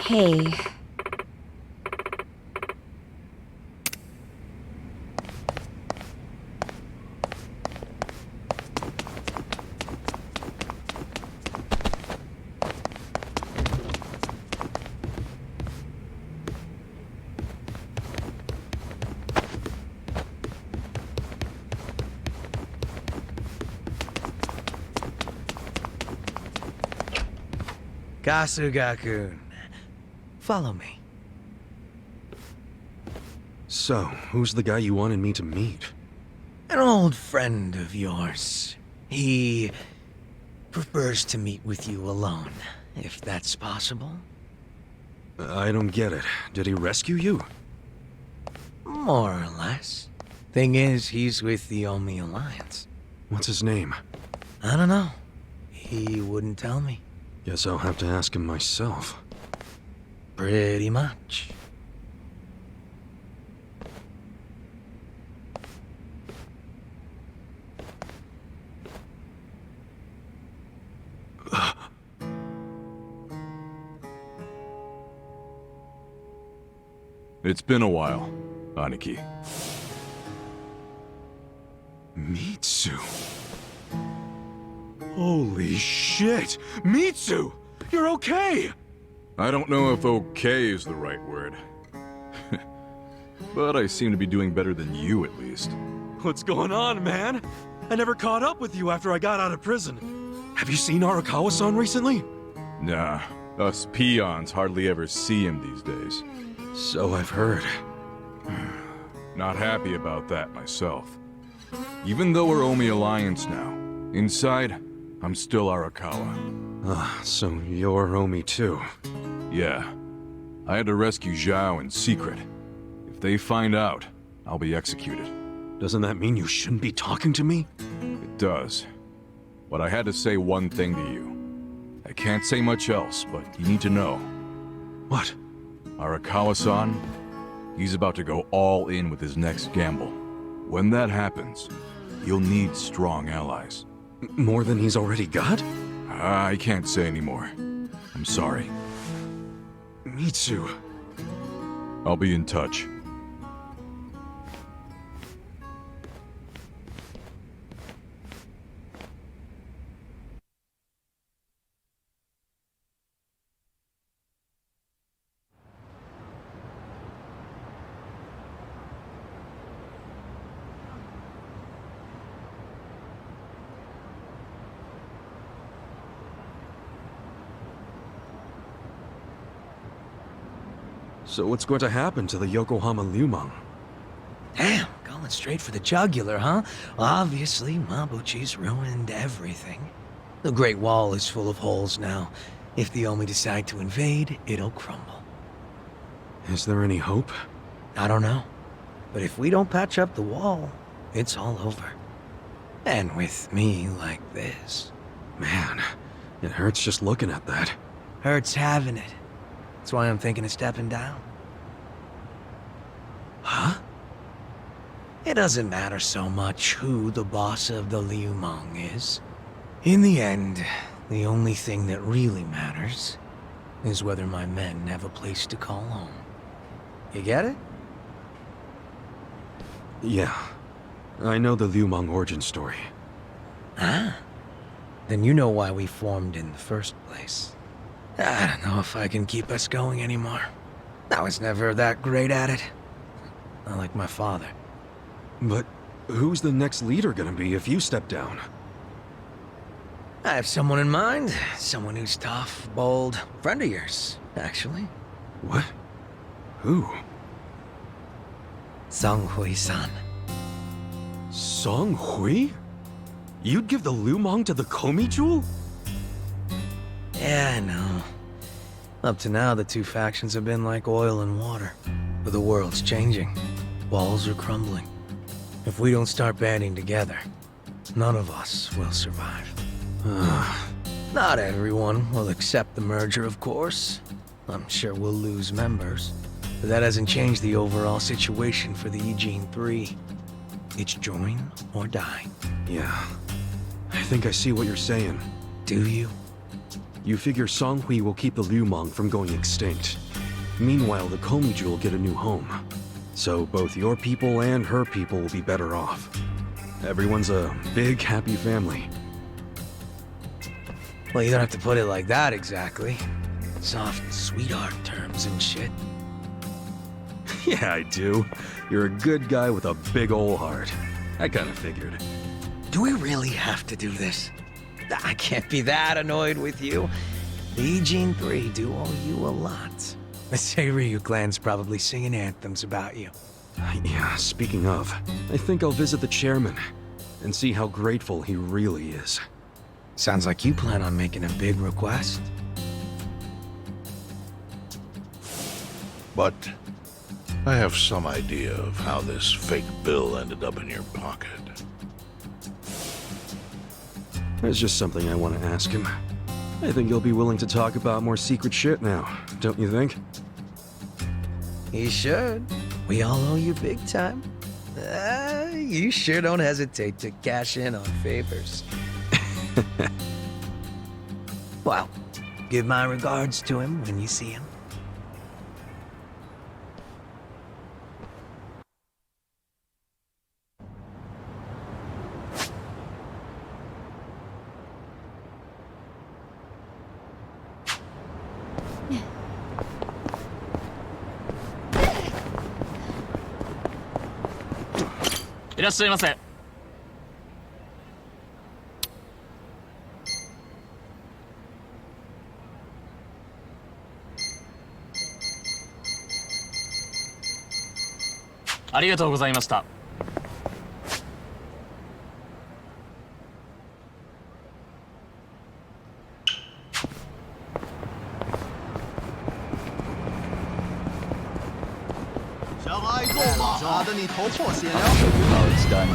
Hey. Kasuga-kun, follow me. So, who's the guy you wanted me to meet? An old friend of yours. He prefers to meet with you alone, if that's possible. I don't get it. Did he rescue you? More or less. Thing is, he's with the Omi Alliance. What's his name? I don't know. He wouldn't tell me. Guess I'll have to ask him myself. Pretty much. It's been a while, Aniki. Mitsu. Holy shit! Mitsu! You're okay! I don't know if okay is the right word. But I seem to be doing better than you, at least. What's going on, man? I never caught up with you after I got out of prison. Have you seen Arakawa-san recently? Nah, us peons hardly ever see him these days. So I've heard. Not happy about that myself. Even though we're Omi Alliance now, inside, I'm still Arakawa. Ah, so you're Omi too. Yeah. I had to rescue Zhao in secret. If they find out, I'll be executed. Doesn't that mean you shouldn't be talking to me? It does. But I had to say one thing to you. I can't say much else, but you need to know. What? Arakawa-san, he's about to go all in with his next gamble. When that happens, you'll need strong allies. More than he's already got? I can't say anymore. I'm sorry. Mitsu. I'll be in touch. So what's going to happen to the Yokohama Liumang? Damn, going straight for the jugular, huh? Obviously, Mabuchi's ruined everything. The Great Wall is full of holes now. If the Omi decide to invade, it'll crumble. Is there any hope? I don't know. But if we don't patch up the wall, it's all over. And with me like this. Man, it hurts just looking at that. Hurts having it. That's why I'm thinking of stepping down. Huh? It doesn't matter so much who the boss of the Liumang is. In the end, the only thing that really matters is whether my men have a place to call home. You get it? Yeah. I know the Liumang origin story. Ah. Then you know why we formed in the first place. I don't know if I can keep us going anymore. I was never that great at it. Not like my father. But who's the next leader gonna be if you step down? I have someone in mind. Someone who's tough, bold. Friend of yours, actually. What? Who? Song Hui-san. Song Hui? You'd give the Liumang to the Komi Jewel? Yeah, I know. Up to now, the two factions have been like oil and water. But the world's changing. Walls are crumbling. If we don't start banding together, none of us will survive. Not everyone will accept the merger, of course. I'm sure we'll lose members. But that hasn't changed the overall situation for the Eugene 3. It's join or die. Yeah. I think I see what you're saying. Do you? You figure Songhui will keep the Liumang from going extinct. Meanwhile, the Komiju will get a new home. So both your people and her people will be better off. Everyone's a big, happy family. Well, you don't have to put it like that exactly. Soft sweetheart terms and shit. Yeah, I do. You're a good guy with a big ol' heart. I kinda figured. Do we really have to do this? I can't be that annoyed with you. The Gene 3 do owe you a lot. The Seiryu clan's probably singing anthems about you. Yeah, speaking of, I think I'll visit the chairman and see how grateful he really is. Sounds like you plan on making a big request. But I have some idea of how this fake bill ended up in your pocket. There's just something I want to ask him. I think he'll be willing to talk about more secret shit now, don't you think? He should. We all owe you big time. You sure don't hesitate to cash in on favors. Well, give my regards to him when you see him. Oh, it's done.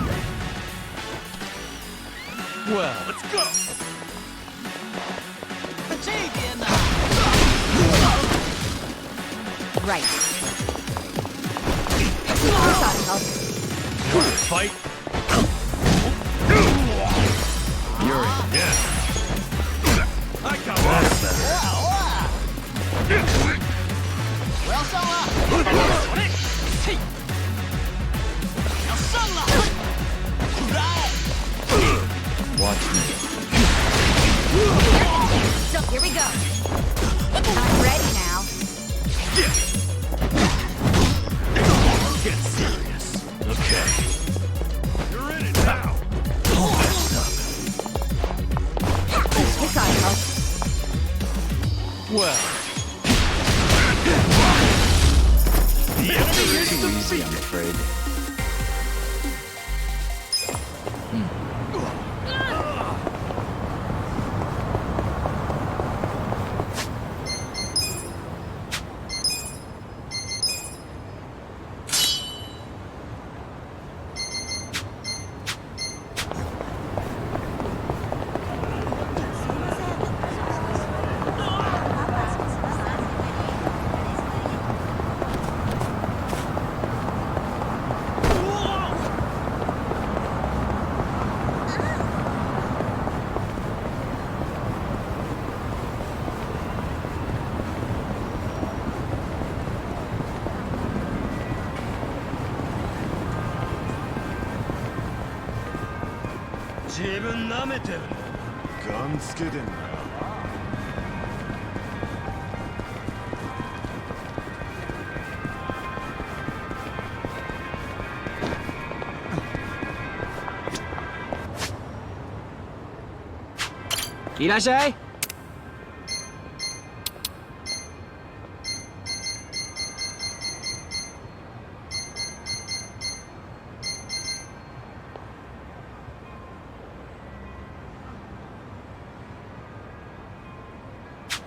Well, let's go! Right. You want to fight? You're in. Yeah. I got that. Watch me. So here we go. I'm ready now. Get serious. Okay. You're in it now. Hold that stuff. Missile. Well. The enemy is Too easy, I'm defeated. afraid. Irashai!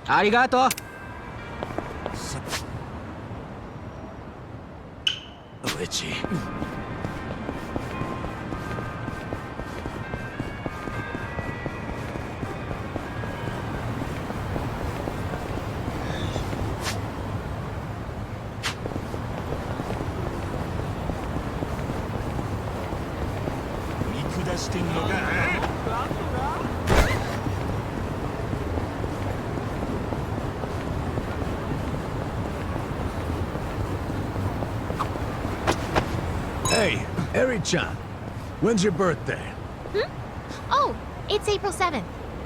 Arigato! Oh, itchy. Hey, Eri-chan. When's your birthday? Oh, it's April 7th.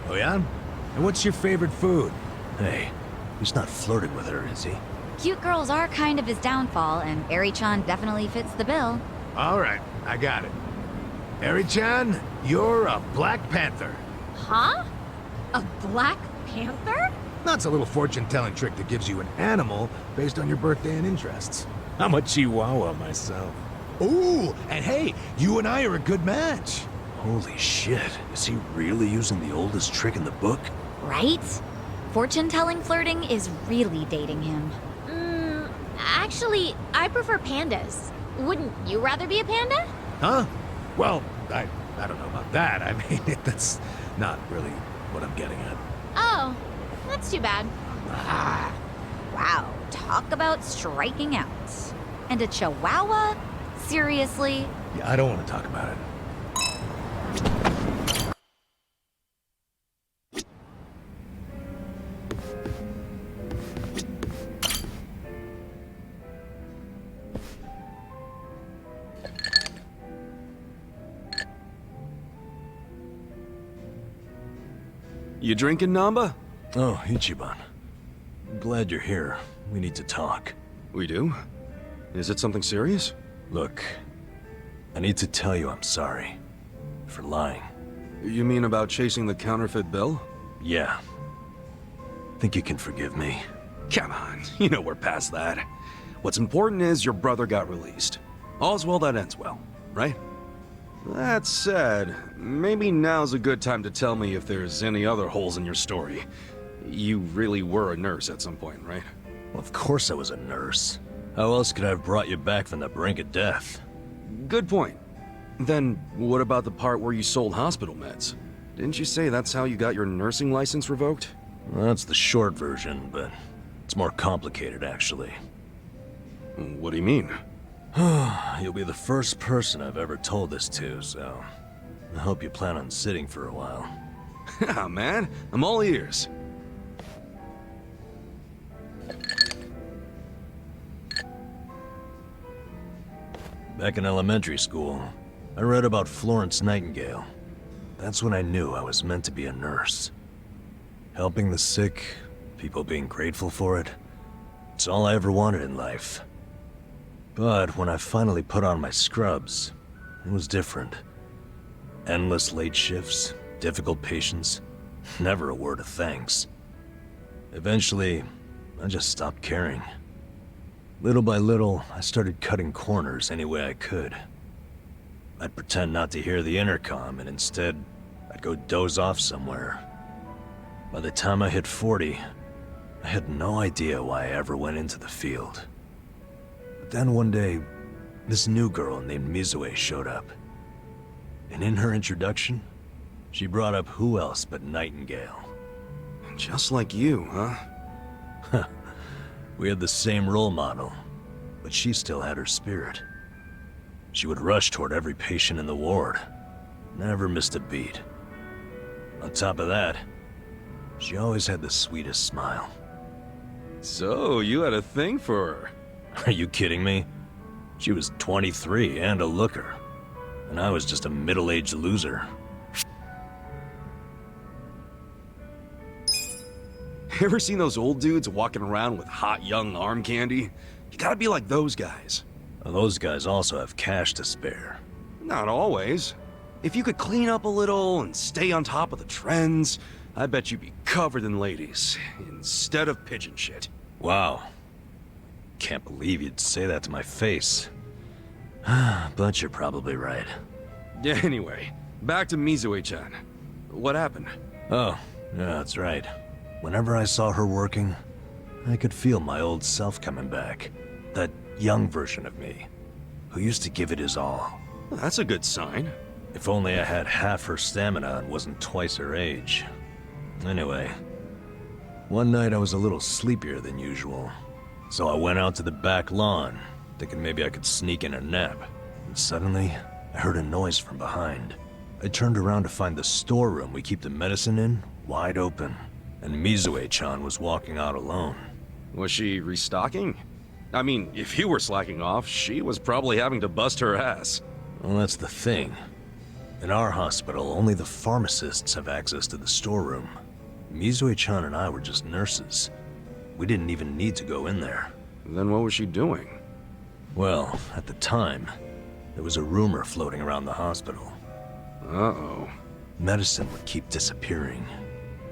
Oh yeah? And what's your favorite food? Hey, he's not flirting with her, is he? Cute girls are kind of his downfall, and Eri-chan definitely fits the bill. Alright, I got it. Eri-chan, you're a Black Panther. Huh? A Black Panther? That's a little fortune-telling trick that gives you an animal based on your birthday and interests. I'm a Chihuahua myself. Ooh, and hey, you and I are a good match. Holy shit, is he really using the oldest trick in the book? Right? Fortune-telling flirting is really dating him. Actually, I prefer pandas. Wouldn't you rather be a panda? Huh? Well, I don't know about that. I mean, that's not really what I'm getting at. Oh, that's too bad. Wow, talk about striking out. And a chihuahua? Seriously? Yeah, I don't want to talk about it. You drinking, Namba? Oh, Ichiban. I'm glad you're here. We need to talk. We do? Is it something serious? Look, I need to tell you I'm sorry. For lying. You mean about chasing the counterfeit bill? Yeah. Think you can forgive me? Come on, you know we're past that. What's important is your brother got released. All's well that ends well, right? That said, maybe now's a good time to tell me if there's any other holes in your story. You really were a nurse at some point, right? Well, of course I was a nurse. How else could I have brought you back from the brink of death? Good point. Then, what about the part where you sold hospital meds? Didn't you say that's how you got your nursing license revoked? Well, that's the short version, but it's more complicated, actually. What do you mean? You'll be the first person I've ever told this to, so I hope you plan on sitting for a while. Ah, man, I'm all ears. Back in elementary school, I read about Florence Nightingale. That's when I knew I was meant to be a nurse. Helping the sick, people being grateful for it, it's all I ever wanted in life. But when I finally put on my scrubs, it was different. Endless late shifts, difficult patients, never a word of thanks. Eventually, I just stopped caring. Little by little, I started cutting corners any way I could. I'd pretend not to hear the intercom, and instead, I'd go doze off somewhere. By the time I hit 40, I had no idea why I ever went into the field. But then one day, this new girl named Mizue showed up. And in her introduction, she brought up who else but Nightingale. Just like you, huh? We had the same role model, but she still had her spirit. She would rush toward every patient in the ward, never missed a beat. On top of that, she always had the sweetest smile. So, you had a thing for her? Are you kidding me? She was 23 and a looker, and I was just a middle-aged loser. Ever seen those old dudes walking around with hot young arm candy? You gotta be like those guys. Well, those guys also have cash to spare. Not always. If you could clean up a little and stay on top of the trends, I bet you'd be covered in ladies, instead of pigeon shit. Wow. Can't believe you'd say that to my face. But you're probably right. Anyway, back to Mizue-chan. What happened? Oh, yeah, that's right. Whenever I saw her working, I could feel my old self coming back. That young version of me, who used to give it his all. Well, that's a good sign. If only I had half her stamina and wasn't twice her age. Anyway, one night I was a little sleepier than usual, so I went out to the back lawn, thinking maybe I could sneak in a nap. And suddenly, I heard a noise from behind. I turned around to find the storeroom we keep the medicine in wide open, and Mizue-chan was walking out alone. Was she restocking? I mean, if you were slacking off, she was probably having to bust her ass. Well, that's the thing. In our hospital, only the pharmacists have access to the storeroom. Mizue-chan and I were just nurses. We didn't even need to go in there. Then what was she doing? Well, at the time, there was a rumor floating around the hospital. Uh-oh. Medicine would keep disappearing.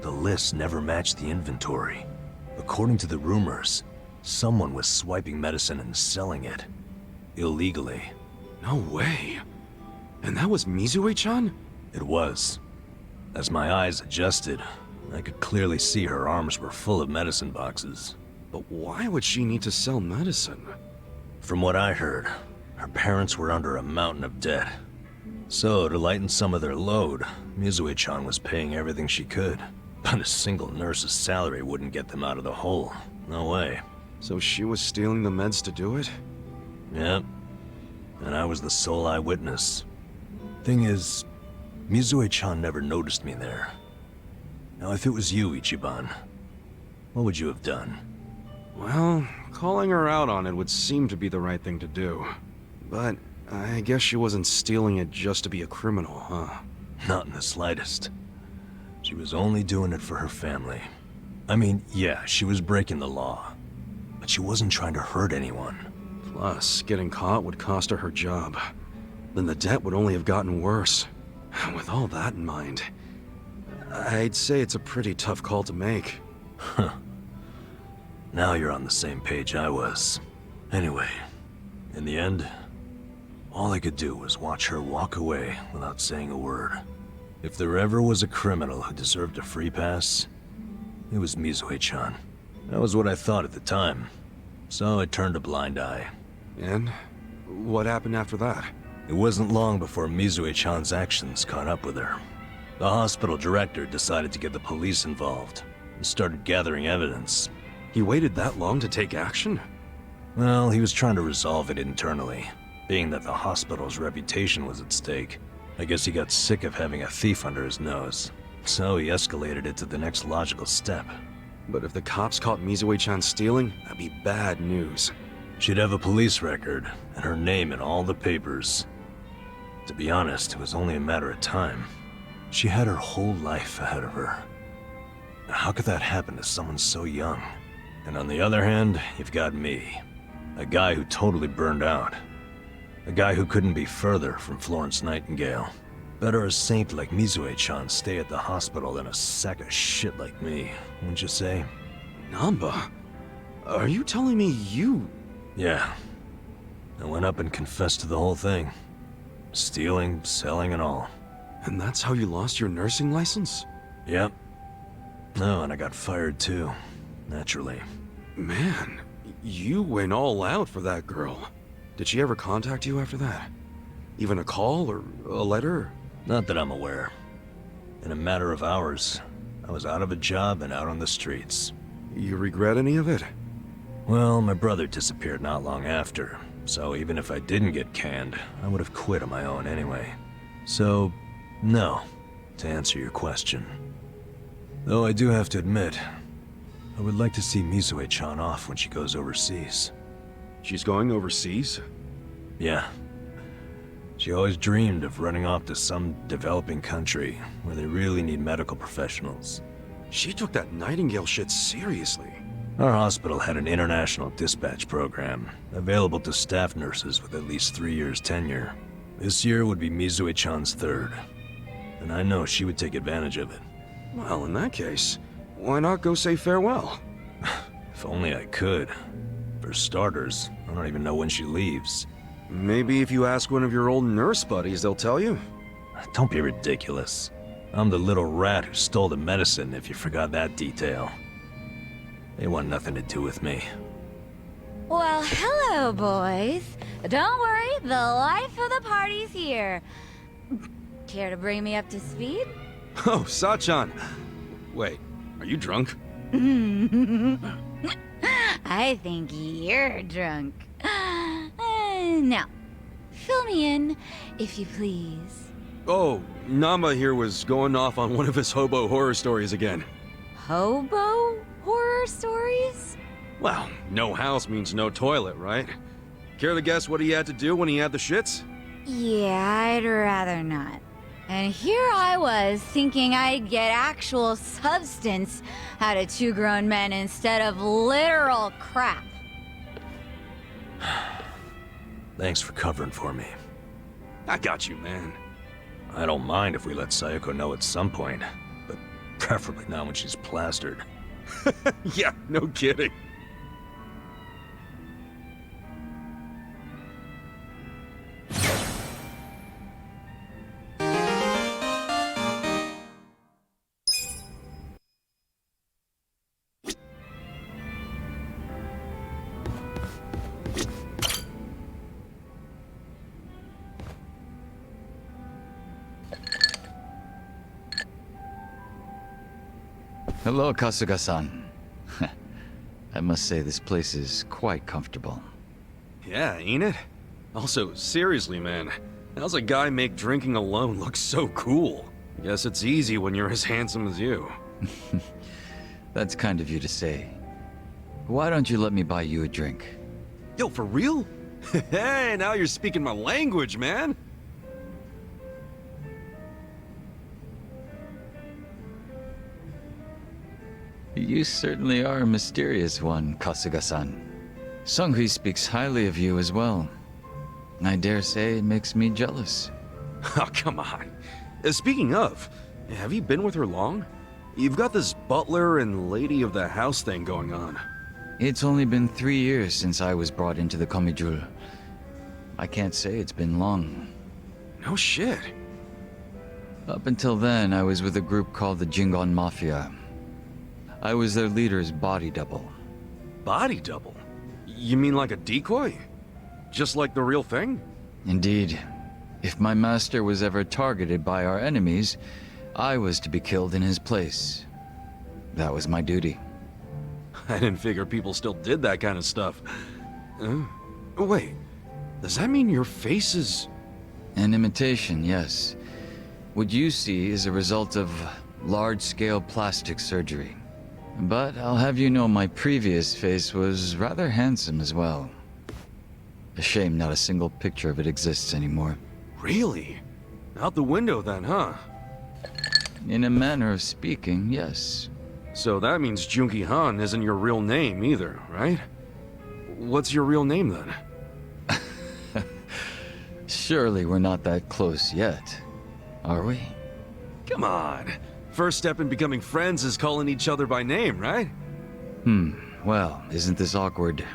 The list never matched the inventory. According to the rumors, someone was swiping medicine and selling it. Illegally. No way. And that was Mizue-chan? It was. As my eyes adjusted, I could clearly see her arms were full of medicine boxes. But why would she need to sell medicine? From what I heard, her parents were under a mountain of debt. So, to lighten some of their load, Mizue-chan was paying everything she could. But a single nurse's salary wouldn't get them out of the hole. No way. So she was stealing the meds to do it? Yep. And I was the sole eyewitness. Thing is, Mizue-chan never noticed me there. Now, if it was you, Ichiban, what would you have done? Well, calling her out on it would seem to be the right thing to do. But I guess she wasn't stealing it just to be a criminal, huh? Not in the slightest. She was only doing it for her family. I mean, yeah, she was breaking the law. But she wasn't trying to hurt anyone. Plus, getting caught would cost her her job. Then the debt would only have gotten worse. With all that in mind, I'd say it's a pretty tough call to make. Huh. Now you're on the same page I was. Anyway, in the end, all I could do was watch her walk away without saying a word. If there ever was a criminal who deserved a free pass, it was Mizue-chan. That was what I thought at the time. So I turned a blind eye. And what happened after that? It wasn't long before Mizue-chan's actions caught up with her. The hospital director decided to get the police involved and started gathering evidence. He waited that long to take action? Well, he was trying to resolve it internally, being that the hospital's reputation was at stake. I guess he got sick of having a thief under his nose, so he escalated it to the next logical step. But if the cops caught Mizue-chan stealing, that'd be bad news. She'd have a police record, and her name in all the papers. To be honest, it was only a matter of time. She had her whole life ahead of her. How could that happen to someone so young? And on the other hand, you've got me. A guy who totally burned out. A guy who couldn't be further from Florence Nightingale. Better a saint like Mizue-chan stay at the hospital than a sack of shit like me, wouldn't you say? Namba, are you telling me you... Yeah. I went up and confessed to the whole thing. Stealing, selling, and all. And that's how you lost your nursing license? Yep. No, and I got fired too. Naturally. Man, you went all out for that girl. Did she ever contact you after that? Even a call or a letter? Not that I'm aware. In a matter of hours, I was out of a job and out on the streets. You regret any of it? Well, my brother disappeared not long after, so even if I didn't get canned, I would have quit on my own anyway. So, no, to answer your question. Though I do have to admit, I would like to see Mizue-chan off when she goes overseas. She's going overseas? Yeah. She always dreamed of running off to some developing country where they really need medical professionals. She took that Nightingale shit seriously. Our hospital had an international dispatch program, available to staff nurses with at least 3 years tenure. This year would be Mizue-chan's third, and I know she would take advantage of it. Well, in that case, why not go say farewell? If only I could. For starters, I don't even know when she leaves. Maybe if you ask one of your old nurse buddies, they'll tell you. Don't be ridiculous. I'm the little rat who stole the medicine, if you forgot that detail. They want nothing to do with me. Well, hello, boys. Don't worry, the life of the party's here. Care to bring me up to speed? Oh, Sachan. Wait, are you drunk? I think you're drunk. Now, fill me in, if you please. Oh, Namba here was going off on one of his hobo horror stories again. Hobo horror stories? Well, no house means no toilet, right? Care to guess what he had to do when he had the shits? Yeah, I'd rather not. And here I was, thinking I'd get actual substance out of two grown men instead of literal crap. Thanks for covering for me. I got you, man. I don't mind if we let Sayoko know at some point, but preferably not when she's plastered. Yeah, no kidding. Hello, Kasuga-san. I must say this place is quite comfortable. Yeah, ain't it? Also, seriously, man, how's a guy make drinking alone look so cool? Guess it's easy when you're as handsome as you. That's kind of you to say. Why don't you let me buy you a drink? Yo, for real? Hey, now you're speaking my language, man. You certainly are a mysterious one, Kasuga-san. Sunghui speaks highly of you as well. I dare say it makes me jealous. Oh, come on. Speaking of, have you been with her long? You've got this butler and lady of the house thing going on. It's only been 3 years since I was brought into the Komijul. I can't say it's been long. No shit. Up until then, I was with a group called the Jingon Mafia. I was their leader's body double. Body double? You mean like a decoy? Just like the real thing? Indeed. If my master was ever targeted by our enemies, I was to be killed in his place. That was my duty. I didn't figure people still did that kind of stuff. Wait, does that mean your face is... An imitation, yes. What you see is a result of large-scale plastic surgery. But I'll have you know my previous face was rather handsome as well. A shame not a single picture of it exists anymore. Really? Out the window then, huh? In a manner of speaking, yes. So that means Junki Han isn't your real name either, right? What's your real name then? Surely we're not that close yet, are we? Come on. First step in becoming friends is calling each other by name, right? Well, isn't this awkward?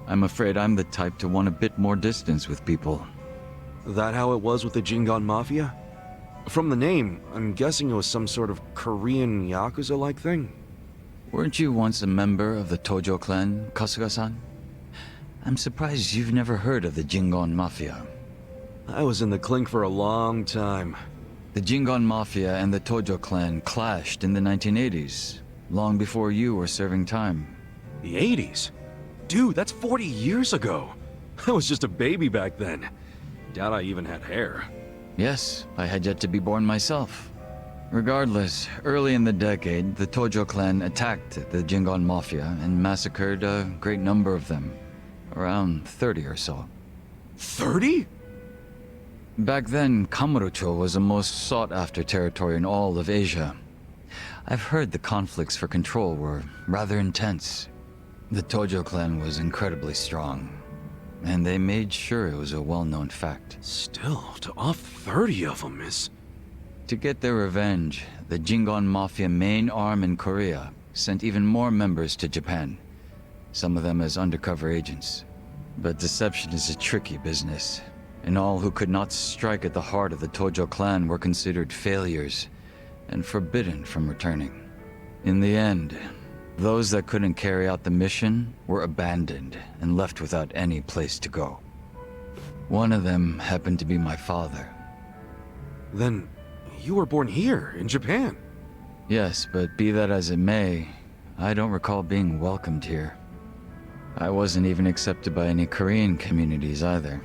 I'm afraid I'm the type to want a bit more distance with people. That how it was with the Jingon Mafia? From the name, I'm guessing it was some sort of Korean Yakuza-like thing? Weren't you once a member of the Tojo clan, Kasuga-san? I'm surprised you've never heard of the Jingon Mafia. I was in the clink for a long time. The Jingon Mafia and the Tojo clan clashed in the 1980s, long before you were serving time. The 80s? Dude, that's 40 years ago. I was just a baby back then. Doubt I even had hair. Yes, I had yet to be born myself. Regardless, early in the decade, the Tojo clan attacked the Jingon Mafia and massacred a great number of them. Around 30 or so. 30? Back then, Kamurocho was the most sought-after territory in all of Asia. I've heard the conflicts for control were rather intense. The Tojo clan was incredibly strong, and they made sure it was a well-known fact. Still, to off 30 of them is... To get their revenge, the Jingon Mafia main arm in Korea sent even more members to Japan, some of them as undercover agents. But deception is a tricky business, and all who could not strike at the heart of the Tojo clan were considered failures and forbidden from returning. In the end, those that couldn't carry out the mission were abandoned and left without any place to go. One of them happened to be my father. Then, you were born here, in Japan? Yes, but be that as it may, I don't recall being welcomed here. I wasn't even accepted by any Korean communities either.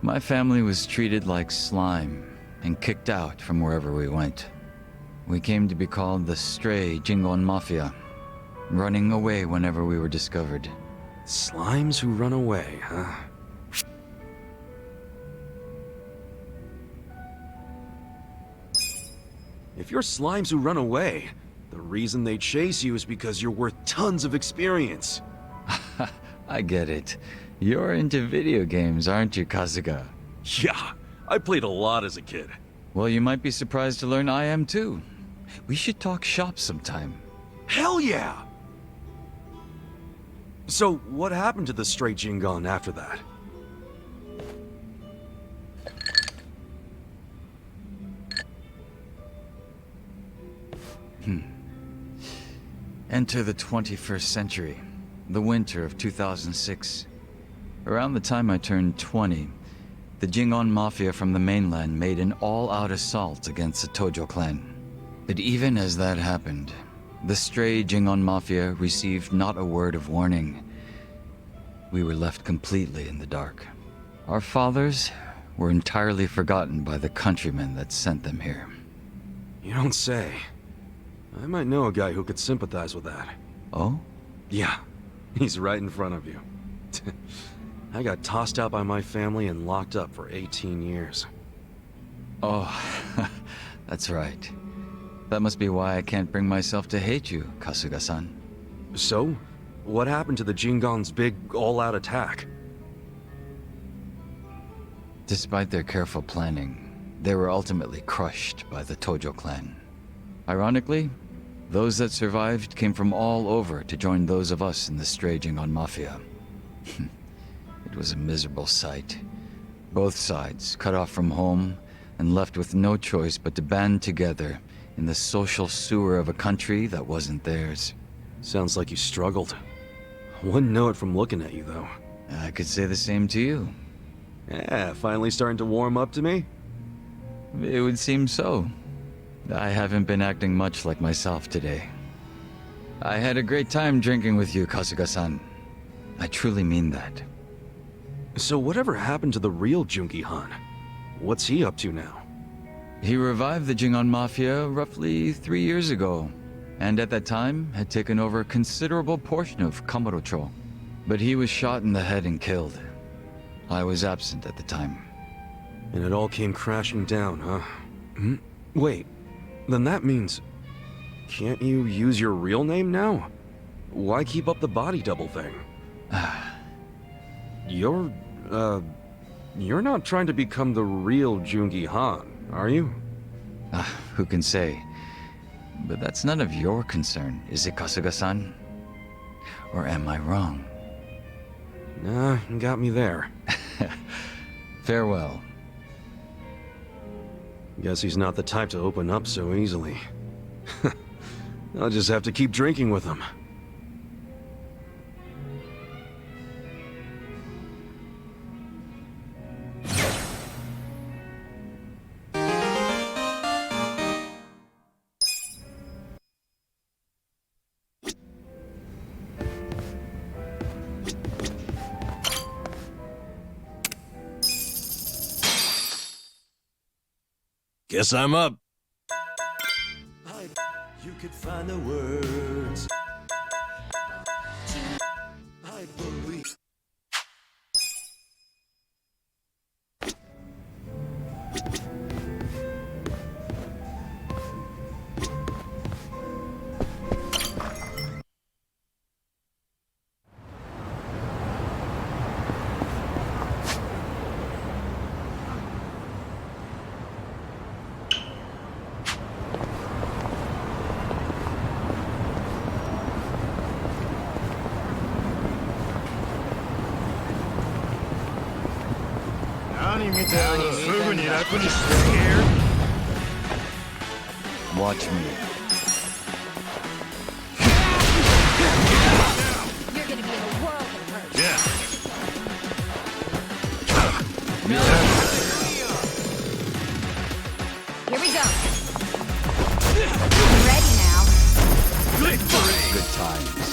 My family was treated like slime and kicked out from wherever we went. We came to be called the Stray Jingon Mafia. running away whenever we were discovered. Slimes who run away, huh? If you're slimes who run away, the reason they chase you is because you're worth tons of experience. I get it. You're into video games, aren't you, Kasuga? Yeah, I played a lot as a kid. Well, you might be surprised to learn I am too. We should talk shop sometime. Hell yeah! So, what happened to the stray Jingon after that? Enter the 21st century, the winter of 2006. Around the time I turned 20, the Jingon Mafia from the mainland made an all-out assault against the Tojo clan. But even as that happened, the stray Jingon Mafia received not a word of warning. We were left completely in the dark. Our fathers were entirely forgotten by the countrymen that sent them here. You don't say. I might know a guy who could sympathize with that. Oh? Yeah, he's right in front of you. I got tossed out by my family and locked up for 18 years. Oh, that's right. That must be why I can't bring myself to hate you, Kasuga-san. So, what happened to the Jingon's big all-out attack? Despite their careful planning, they were ultimately crushed by the Tojo clan. Ironically, those that survived came from all over to join those of us in the stray Jingon Mafia. It was a miserable sight. Both sides cut off from home and left with no choice but to band together in the social sewer of a country that wasn't theirs. Sounds like you struggled. Wouldn't know it from looking at you, though. I could say the same to you. Yeah, finally starting to warm up to me? It would seem so. I haven't been acting much like myself today. I had a great time drinking with you, Kasuga-san. I truly mean that. So whatever happened to the real Jungi Han? What's he up to now? He revived the Jingon Mafia roughly 3 years ago, and at that time had taken over a considerable portion of Kamurocho. But he was shot in the head and killed. I was absent at the time. And it all came crashing down, huh? Wait, then that means... Can't you use your real name now? Why keep up the body double thing? You're not trying to become the real Jungi Han, are you? Who can say? But that's none of your concern, is it, Kasuga-san? Or am I wrong? Nah, you got me there. Farewell. Guess he's not the type to open up so easily. I'll just have to keep drinking with him. Guess I'm up. You could find the words. I believe. Watch me. You're gonna be in a world of hurt. Yeah. Here we go. I'm ready now. Good times.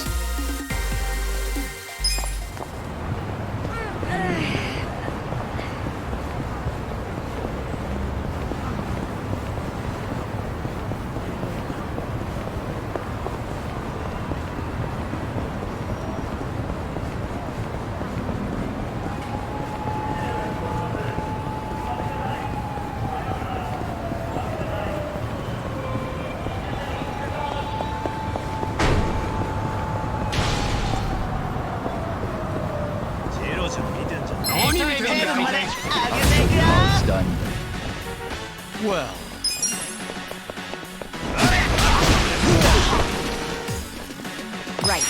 Well, Right.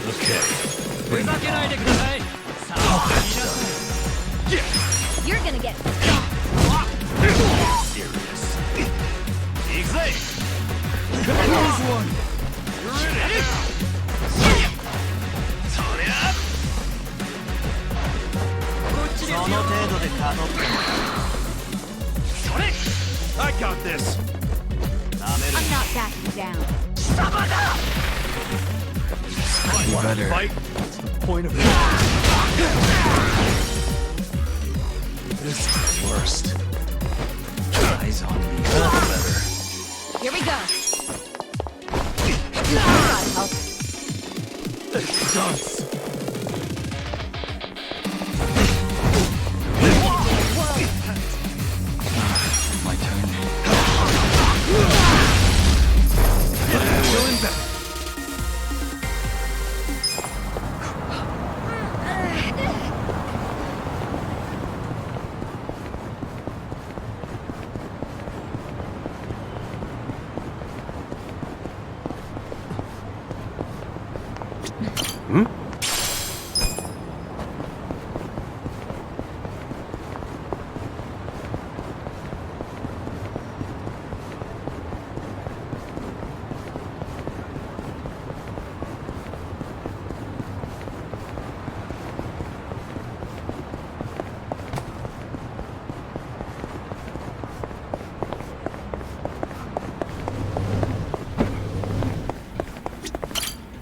Okay. You're gonna get I got this. I'm not backing down. you better. Fight. What's the point of it? This is the worst. Eyes on me. Here we go. God help. Dunce. My turn. Feeling better.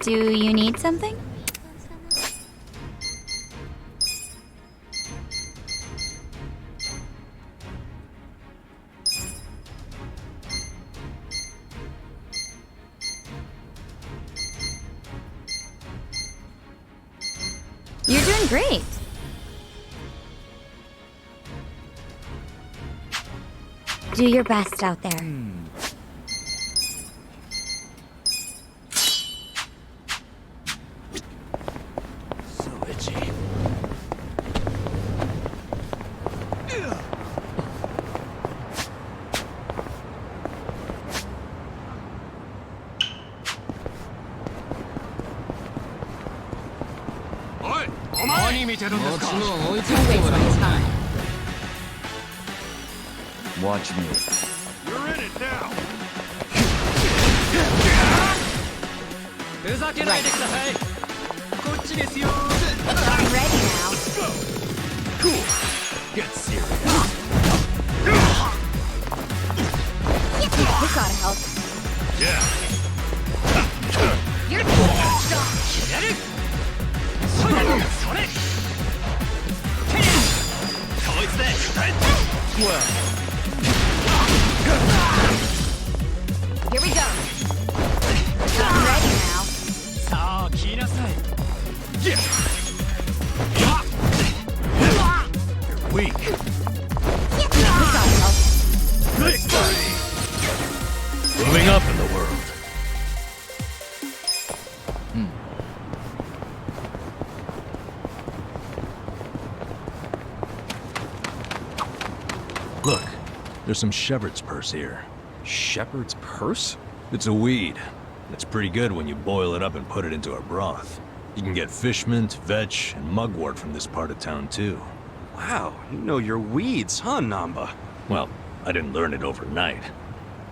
Do you need something? You're doing great. Do your best out there. So itchy. Watch me. You're in it now. I'm ready now. Get serious. We gotta help. Yeah. You're Here we go. I'm ready now. You're weak. We gotta help. Moving up in the world. Look, there's some shepherd's purse here. Shepherd's purse? It's a weed. It's pretty good when you boil it up and put it into a broth. You can get fish mint, vetch, and mugwort from this part of town too. Wow, you know your weeds, huh, Namba? Well, I didn't learn it overnight.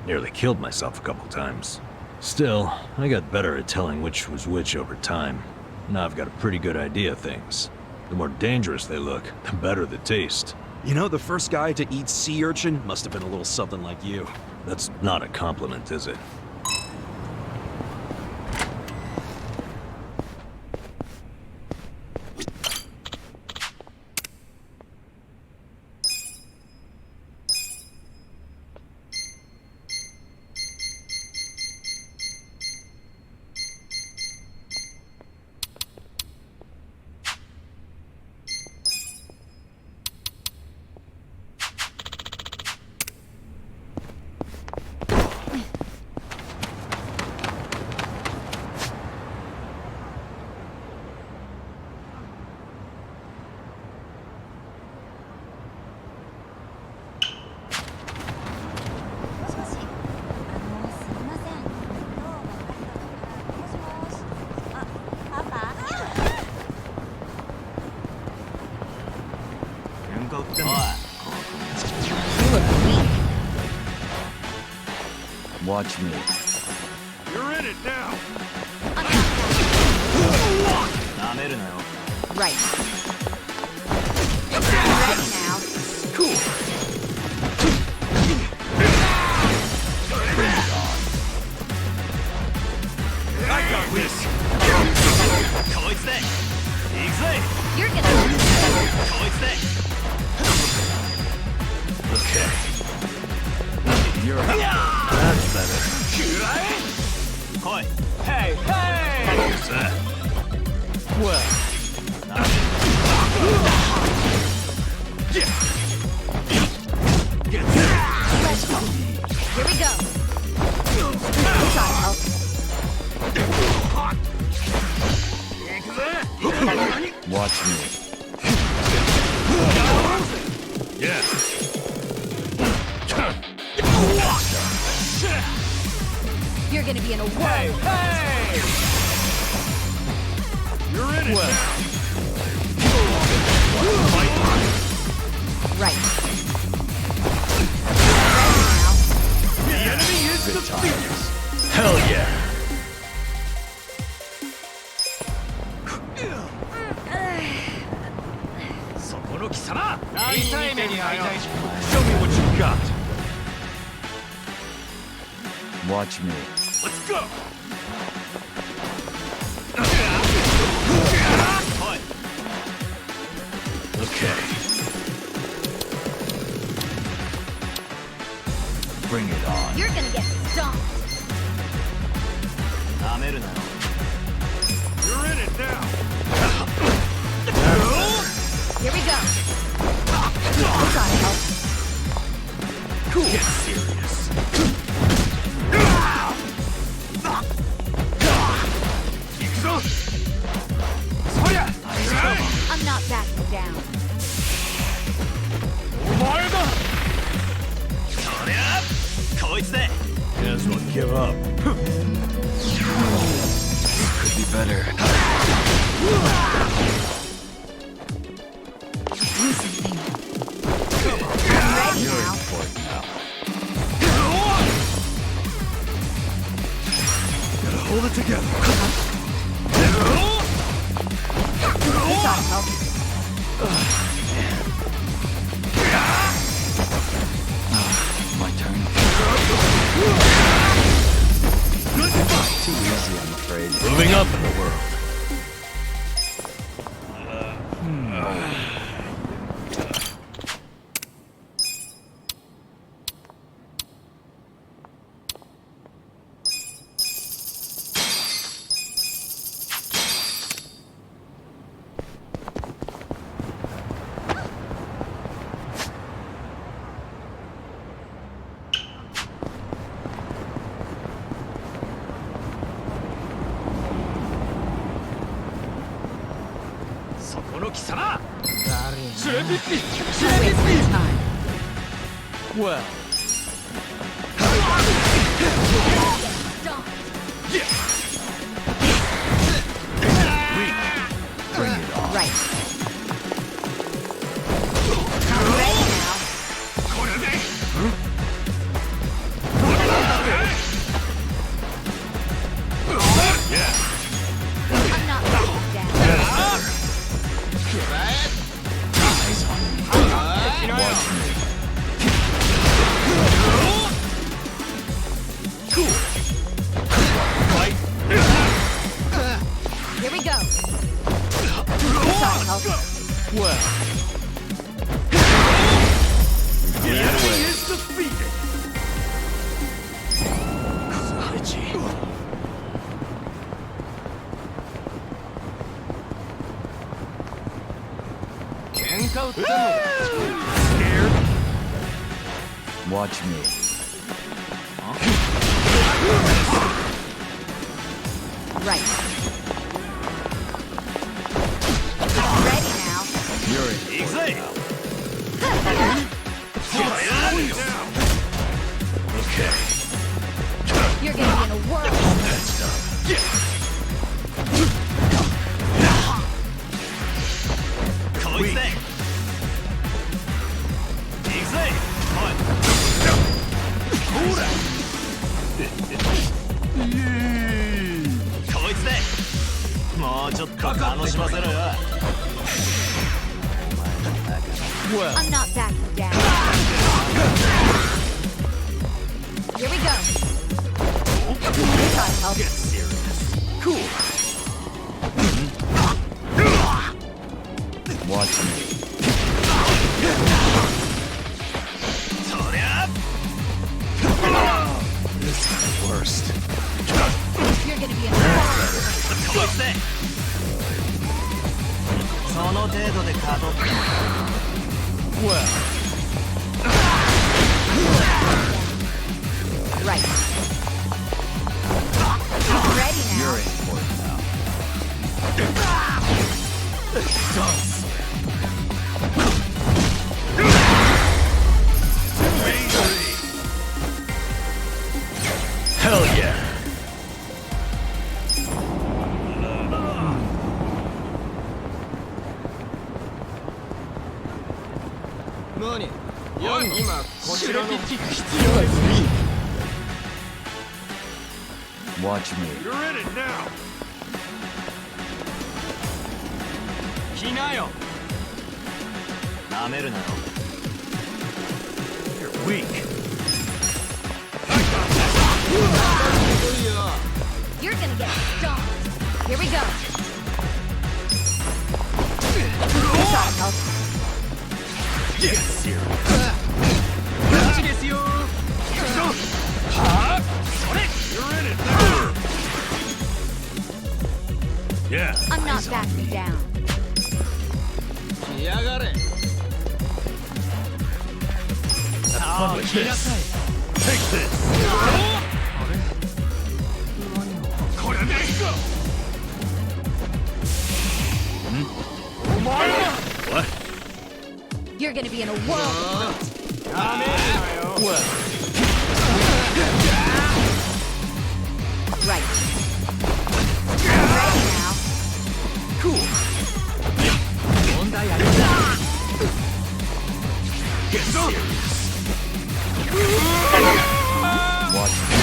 Nearly killed myself a couple times. Still, I got better at telling which was which over time. Now I've got a pretty good idea of things. The more dangerous they look, the better the taste. You know, the first guy to eat sea urchin must have been a little something like you. That's not a compliment, is it? look weak. Watch me. You're in it now. I'm not right. Ready now. I got this. You're gonna. Okay. You're That's better. Who's that? Well, Let's go. Here we go. This ought to help. Watch me. Yeah. You're gonna be in a whirl. You're in it now. Right. The enemy is defeated. hell yeah. Show me what you got. Watch me. Let's go. Okay. Bring it on. You're gonna get stomped. You're in it now. Here we go. This ought to help. Cool. Get serious. I'm not backing down. Guess what? Give up. Could be better. Do something. I'm ready You're now. important now. Gotta hold it together. This ought to help. My turn. Too easy, I'm afraid. Moving up in the world. Wasting time. Well, Stop. Bring it on. Right. I'm ready now. I'm not backing down. Eyes on me. Watch me. Here we go. This ought to help. well. The enemy is defeated. Scared? Watch me. Right. Ready now. You're important now. Okay. You're gonna be in a whirl. That's done. もうちょっと楽しませろよ。 I'm not backing down. Here we go. This ought to help. Get serious. Cool. Watch me. This is the worst. You're gonna be a Right. I'm ready now. You're in for it now. Hell yeah. Watch me. You're in it now. 来なよ。なめるなよ。You're weak. You're gonna get stomped. Here we go. This ought to help. Get serious. You're in it now. Yeah. I'm not backing down. Have fun with this. Take this. What? You're gonna be in a whirl. Well, Right. I'm ready now. cool. Get serious. Watch me.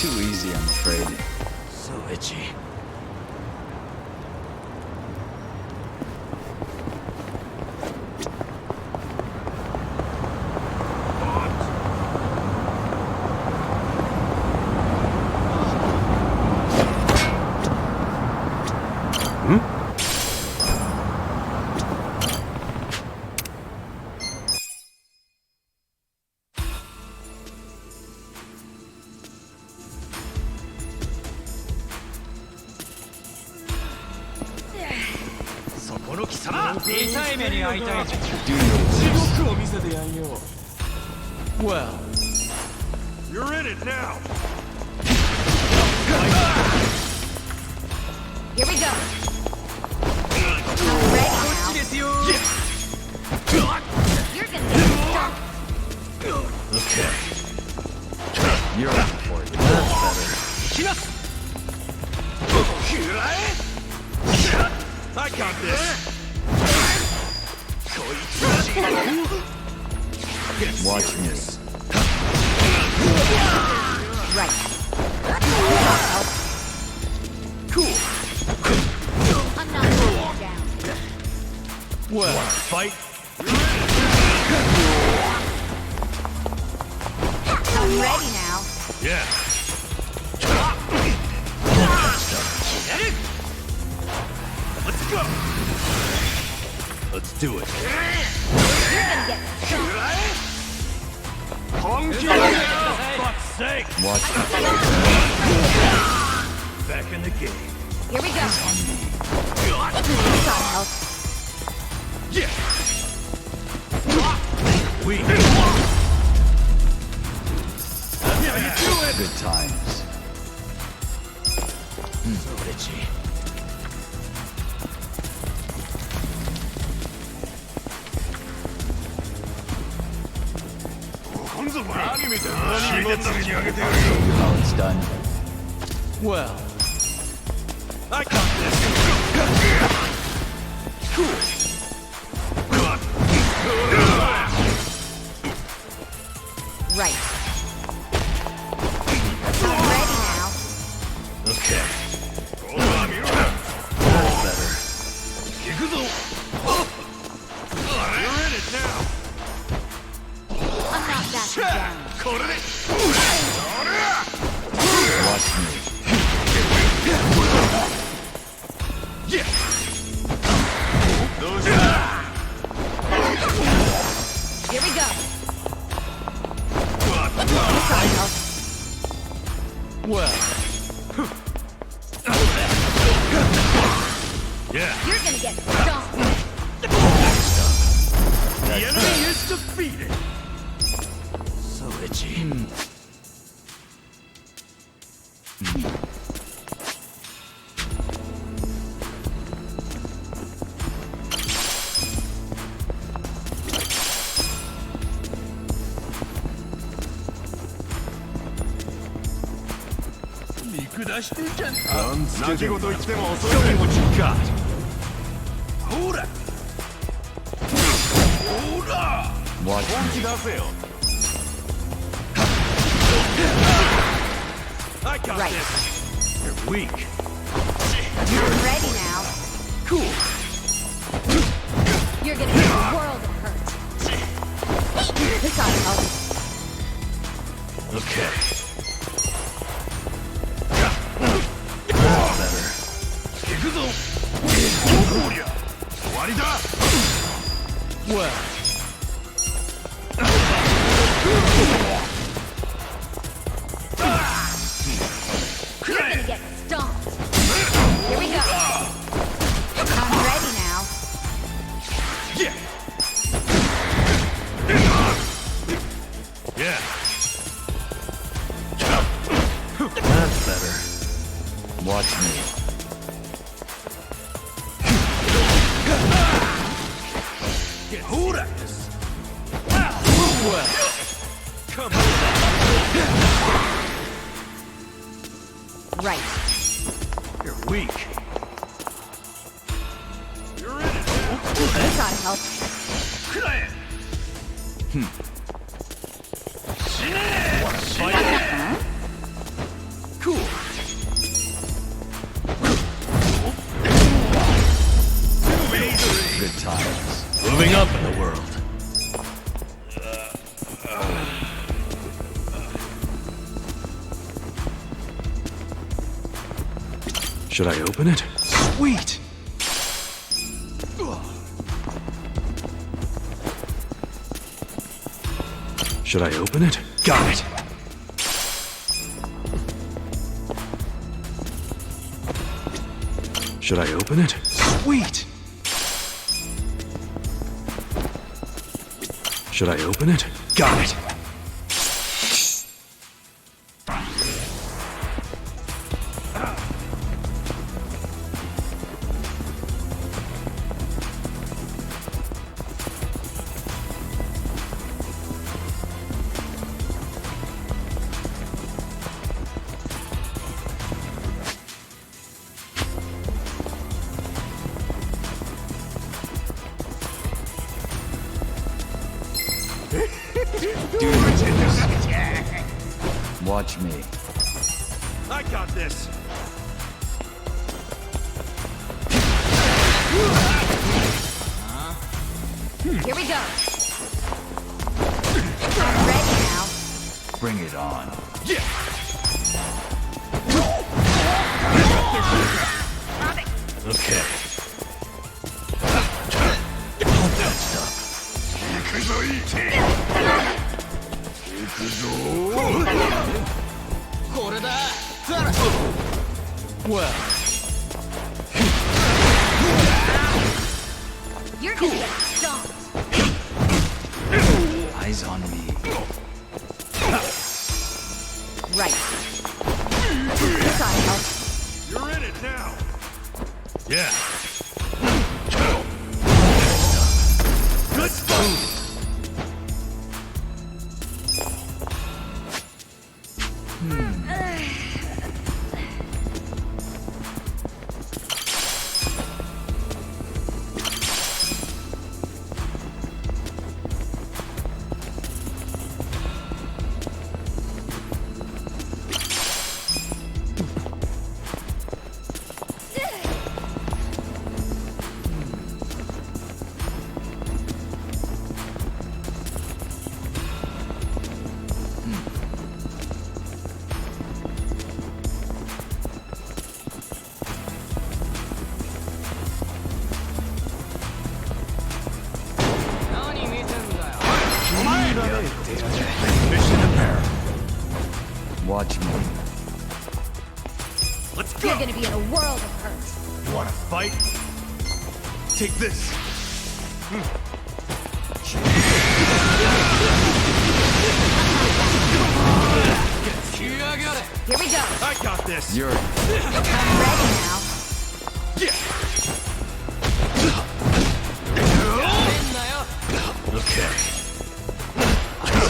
Too easy, I'm afraid. So itchy. Well, you're in it now. Here we go. I'm ready now. You're gonna get stomped. Okay. You're in for it. That's better. I got this. Watch me. Right. Cool. I'm not backing down. Well, fight. I'm ready now. Yeah. Let's go. Let's do it. You're gonna get stomped. Fuck's sake. Watch me. Back in the game. Here we go. This ought to help. Yeah. We. That's how you do it. Good times. So itchy. Oh, it's done. Well, I got this. Right. I'm ready now. Watch me. Here we go. This ought to help. Well. You're gonna get stomped. The enemy is defeated. So itchy. Show me what you got. Watch me. I got Right. this. You're weak. I'm ready now. Cool. You're gonna get a world of hurt. This ought to help. Okay. Well. You're gonna get stomped. Here we go. I'm ready now. Yeah. Yeah. That's better. Watch me. Hold it. Well. Come on. Right. You're weak. You're in it. This ought to help. Huh? Cool. Good times. Moving up in the world. Should I open it? Sweet! Should I open it? Got it! Should I open it? Sweet! Should I open it? Got it! Watch me. I got this. Here we go. I'm ready now. Bring it on. Yeah. Okay. Hold that stuff. Well. You're gonna get stomped. Eyes on me. Right. This ought to help. You're in it now. Yeah. Good stuff. Watch me. Let's go! You're gonna be in a world of hurt. You wanna fight? Take this! Here we go. I got this! You're I'm ready now. Okay.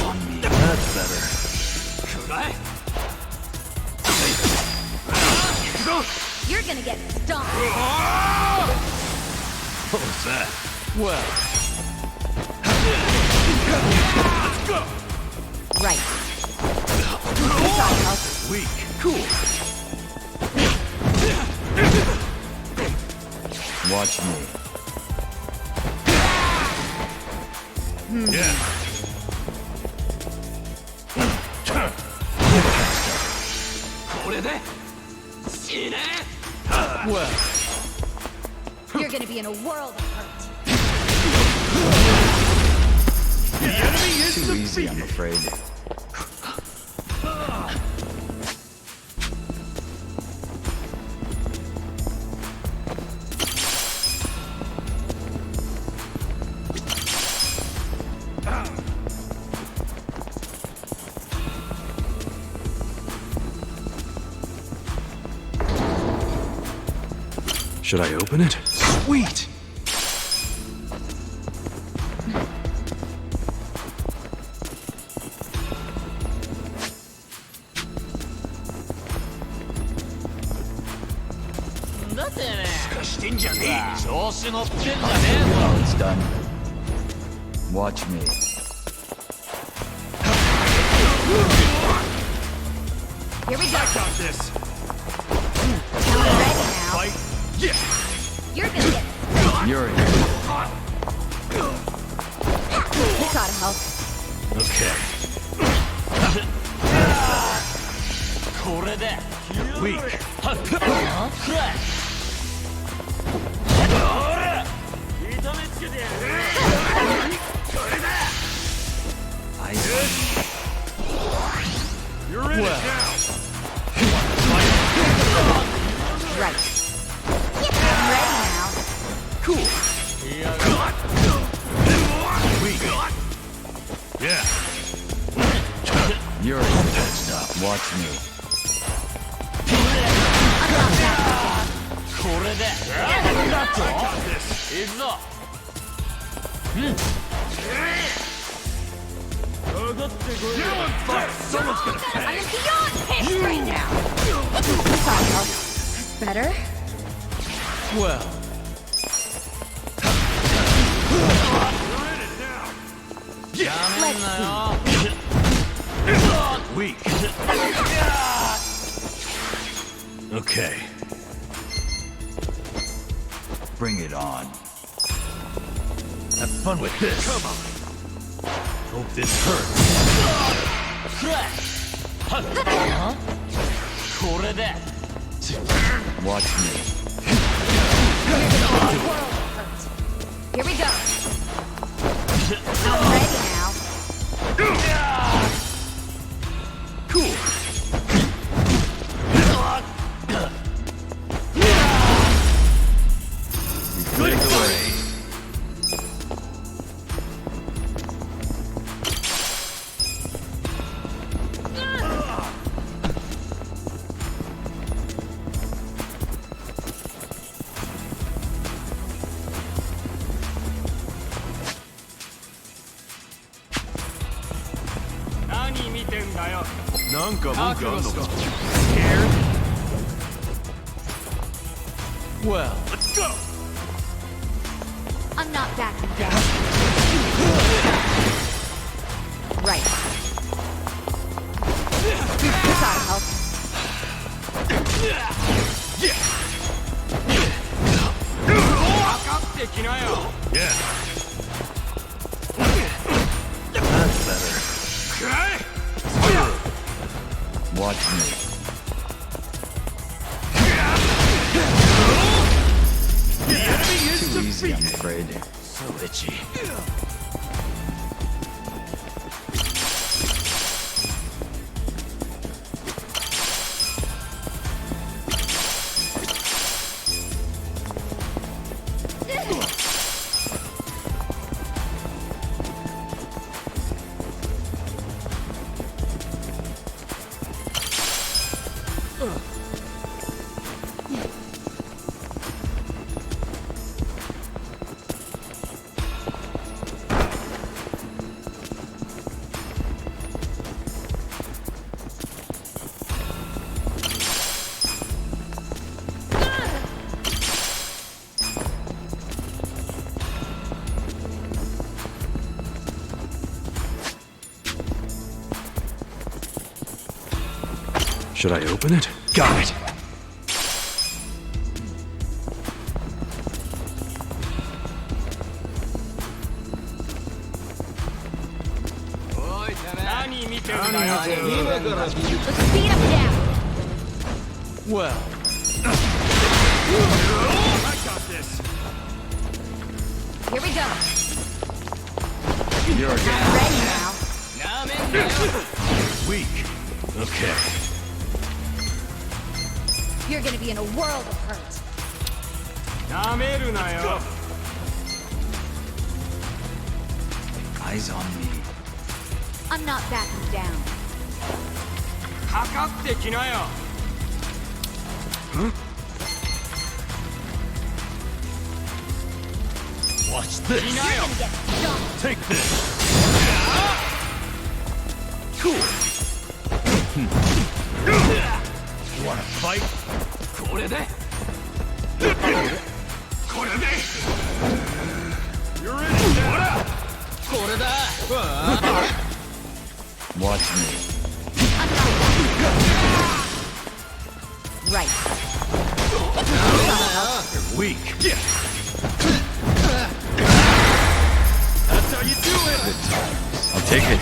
on me. That's better. You're gonna get stomped. What was that? Well, Let's go! Right. This ought to help. Weak. Cool. watch me. Yeah. Well, You're gonna be in a world of hurt. The enemy is too easy, I'm afraid. Should I open it? Sweet! Oh, it's done. Watch me. Here we go. Got this. I'm ready now. Fight. Yeah. You're gonna get. You're here. This ought to help. Okay. Weak. You're in it now. Right. I'm ready now. Cool. Weak. Yeah. You're here. Stop. Watch me. I got this. Someone's gonna I'm pay. beyond pissed right now. This ought to help. Better? Well, You're in it now. Let's see. Weak. Okay. bring it on. Have fun with this. Come on. Hope this hurts. Watch me. Here we go. I'm ready now. Cool. Good away. Well, Let's go. I'm not backing down. Right. This ought to help. Yeah. That's better. watch me. The enemy is Too easy, I'm defeated. afraid. So itchy. Should I open it? Got it. Let's speed up down. Well, I got this. Here we go. You're I'm ready now. Weak. Okay. You're gonna be in a world of hurt. eyes on me. I'm not backing down. Watch this. You're gonna get stomped. Take this. Cool. You wanna fight? You're in it now. Watch me. I'm not backing. Right. You're weak. That's how you do it. I'll take it.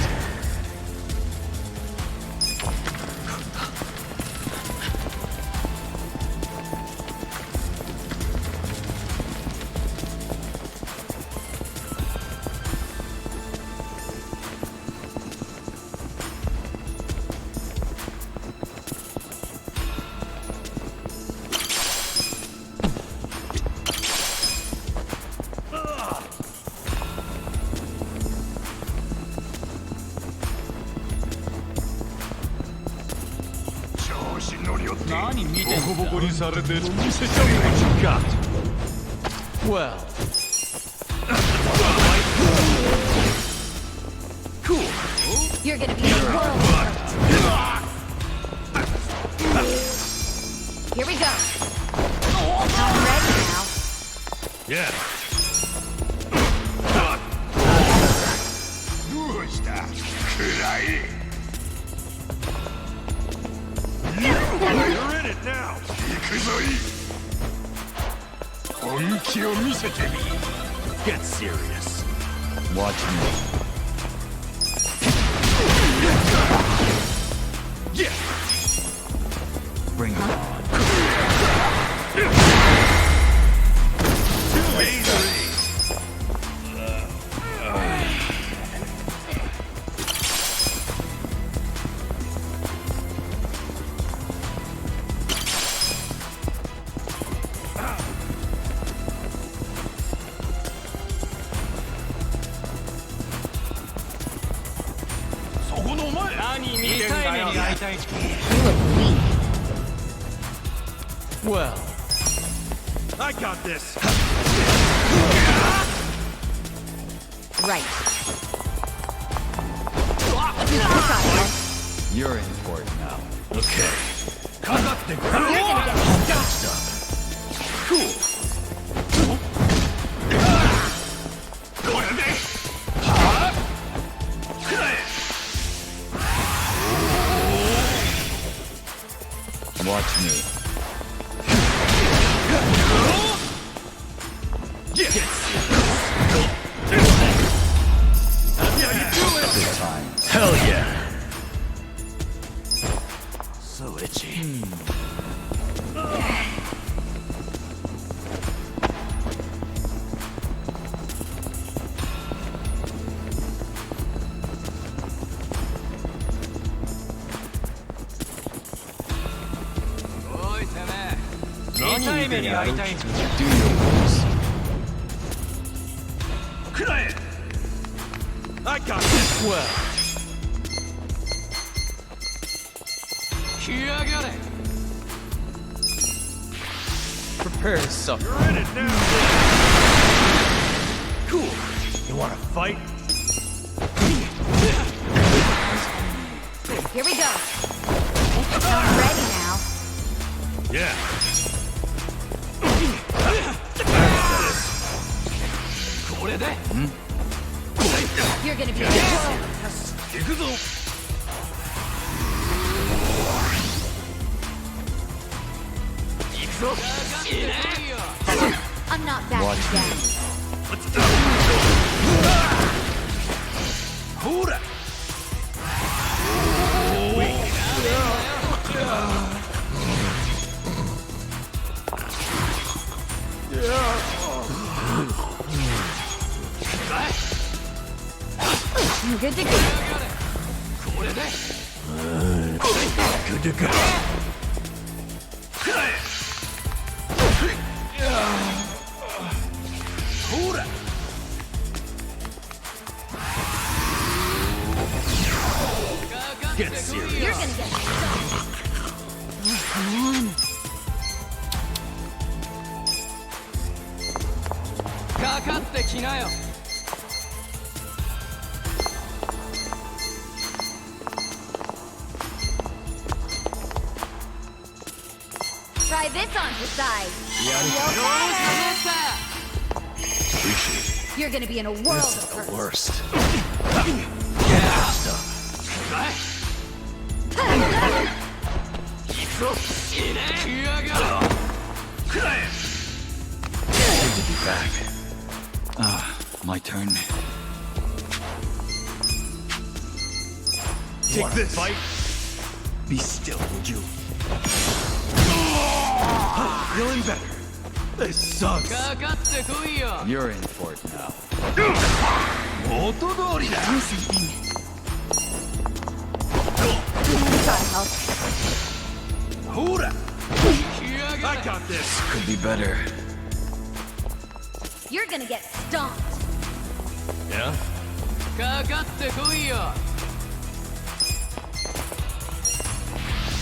well. You're gonna be in a world of hurt. Here we go. I'm ready now. Yeah. You're in it now. Get serious. Watch me. Bring it on. Well, I got this. Right. You're in for it now. Okay. You're gonna get stomped. Watch me. Good times. Hell yeah. So itchy. Do your worst. I got this. well. Prepare to suffer. You're in it now. Cool. You wanna fight? Here we go. I'm ready now. Yeah. You're gonna be in a world of hurt. I'm not backing down. Good to go. Good to go. Get serious. You're gonna get stuck. Oh, come on. Try this on the side. You're gonna be in a world This is of hurt. the worst. Good to be back. My turn. Take this. Fight. Be still, would you? Feeling better. This sucks. You're in for it now. Do something. Gotta help. I got this. Could be better. You're gonna get stomped. Yeah?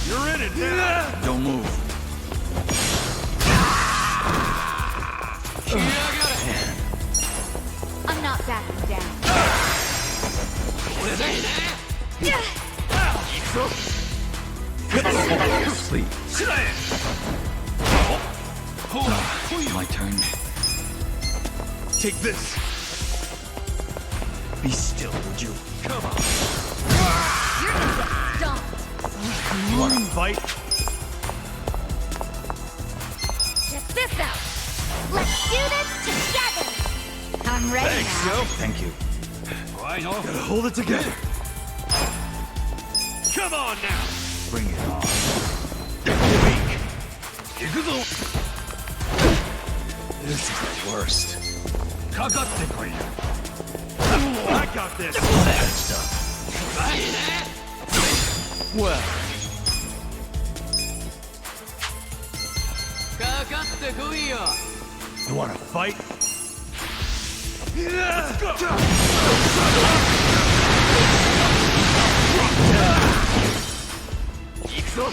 You're in it now. Don't move. I'm not backing down. Sleep. My turn. Take this. Be still, would you? Come on. You're gonna get stomped. You want to fight? Check this out. Let's do this together. I'm ready now. Thank you. Gotta hold it together. Come on now. Bring it on. This is the worst. I got this. Bad stuff. Well. You want to fight? Let's go.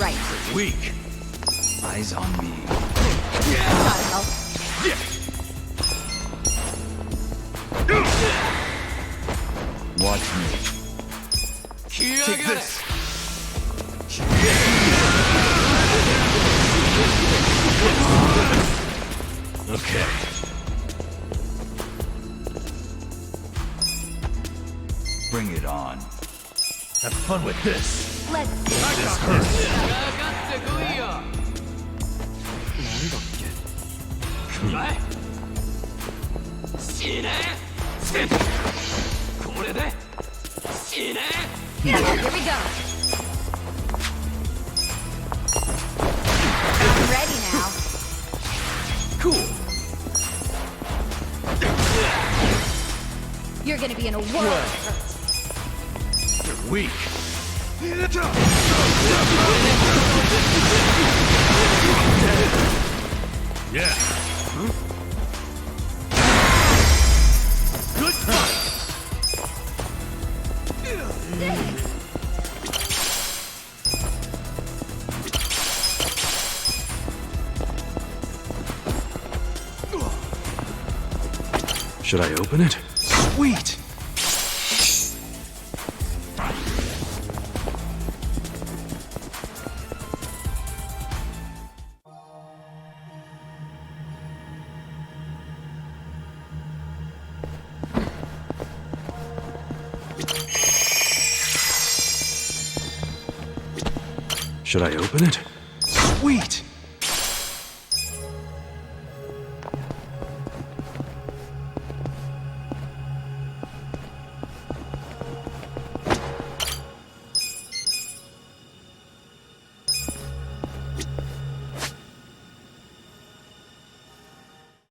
Right. Weak. Eyes on me. Gotta help. Watch me. Take this. Okay. Bring it on. Have fun with this. Let's see. This hurts. Here we go. I'm ready now. Cool. You're gonna be in a world of hurt. You're weak. Yeah. Good fight. Should I open it? Sweet! Should I open it? Sweet!